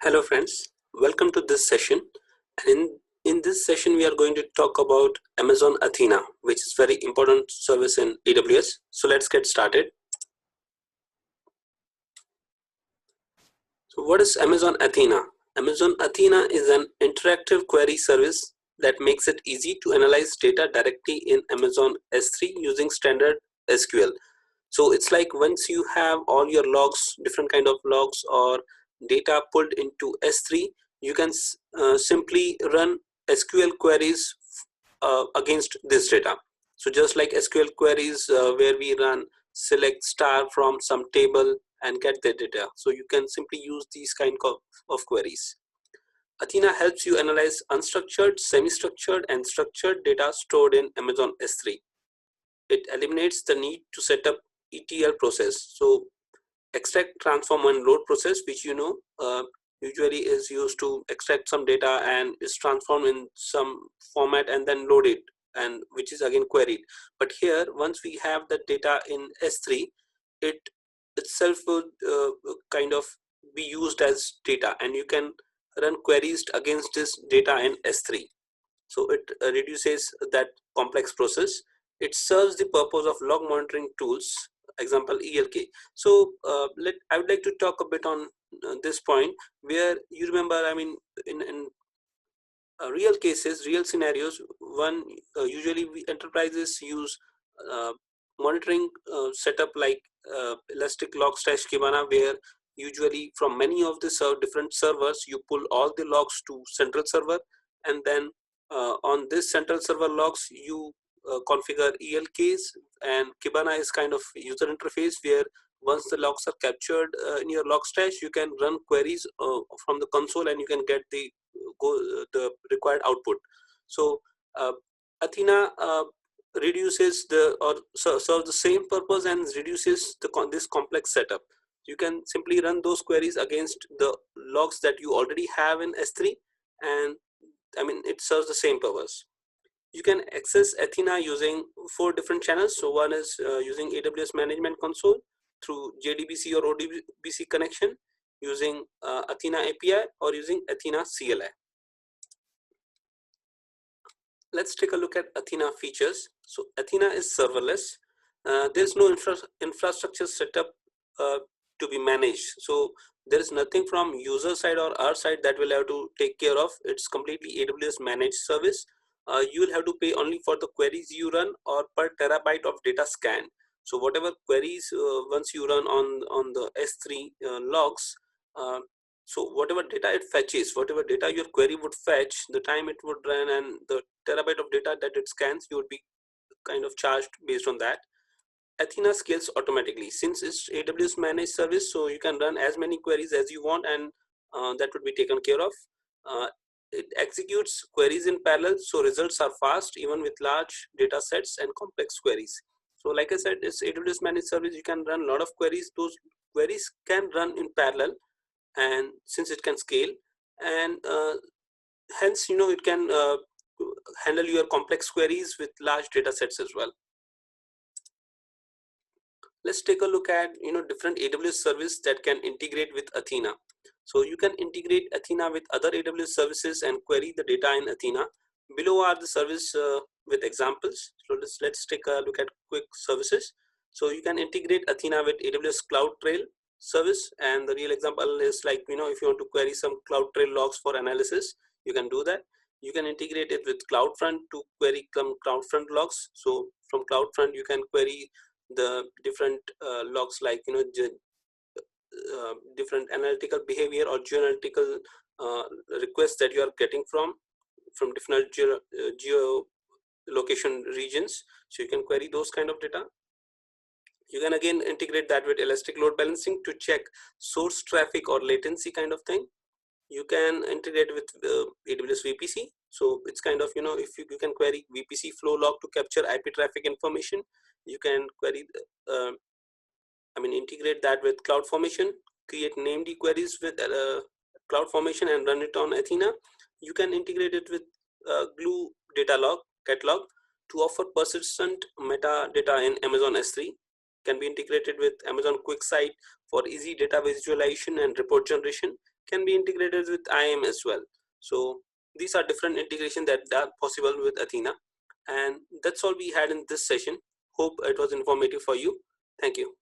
Hello friends, welcome to this session. In this session we are going to talk about Amazon Athena, which is very important service in AWS. So let's get started. So what is Amazon Athena? Amazon Athena is an interactive query service that makes it easy to analyze data directly in Amazon S3 using standard SQL. So it's like once you have all your logs, different kind of logs or data pulled into S3, you can simply run SQL queries against this data. So just like SQL queries where we run select star from some table and get the data. So you can simply use these kind of queries. Athena helps you analyze unstructured, semi-structured and structured data stored in Amazon S3. It eliminates the need to set up ETL process. So extract, transform and load process, which usually is used to extract some data and is transformed in some format and then load it, and which is again queried. But here once we have the data in S3, it itself would kind of be used as data, and you can run queries against this data in S3. So it reduces that complex process. It serves the purpose of log monitoring tools, example ELK. So I would like to talk a bit on this point, where you remember, I mean, in real cases, real scenarios, one usually enterprises use uh, monitoring setup like Elastic Logstash Kibana, where usually from many of the different servers you pull all the logs to central server, and then on this central server logs you configure ELKs, and Kibana is kind of user interface where once the logs are captured in your Logstash, you can run queries from the console and you can get the required output. So Athena reduces serves the same purpose and reduces this complex setup. You can simply run those queries against the logs that you already have in S3, and I mean it serves the same purpose. You can access Athena using 4 different channels. So one is using AWS Management Console through JDBC or ODBC connection, using Athena API, or using Athena CLI. Let's take a look at Athena features. So Athena is serverless. There's no infrastructure setup to be managed. So there is nothing from user side or our side that we'll have to take care of. It's completely AWS managed service. You will have to pay only for the queries you run or per terabyte of data scan. So whatever queries once you run on the S3 logs, so whatever data it fetches, whatever data your query would fetch, the time it would run and the terabyte of data that it scans, you would be kind of charged based on that. Athena scales automatically since it's AWS managed service, so you can run as many queries as you want, and that would be taken care of. It executes queries in parallel, so results are fast even with large data sets and complex queries. So like I said, it's AWS managed service. You can run a lot of queries. Those queries can run in parallel, and since it can scale, and hence it can handle your complex queries with large data sets as well. Let's take a look at different AWS service that can integrate with Athena. So you can integrate Athena with other AWS services and query the data in Athena. Below are the service with examples. So let's take a look at quick services. So you can integrate Athena with AWS CloudTrail service, and the real example is like if you want to query some CloudTrail logs for analysis, you can do that. You can integrate it with CloudFront to query some CloudFront logs. So from CloudFront you can query the different logs like different analytical behavior or geoanalytical requests that you are getting from different geolocation regions. So you can query those kind of data. You can again integrate that with Elastic Load Balancing to check source traffic or latency kind of thing. You can integrate with AWS VPC. So it's kind of if you can query VPC flow log to capture IP traffic information. You can query integrate that with CloudFormation, create named queries with CloudFormation and run it on Athena. You can integrate it with Glue data log catalog to offer persistent metadata in Amazon S3. Can be integrated with Amazon QuickSight for easy data visualization and report generation. can be integrated with IAM as well. So these are different integration that are possible with Athena. And that's all we had in this session. Hope it was informative for you. Thank you.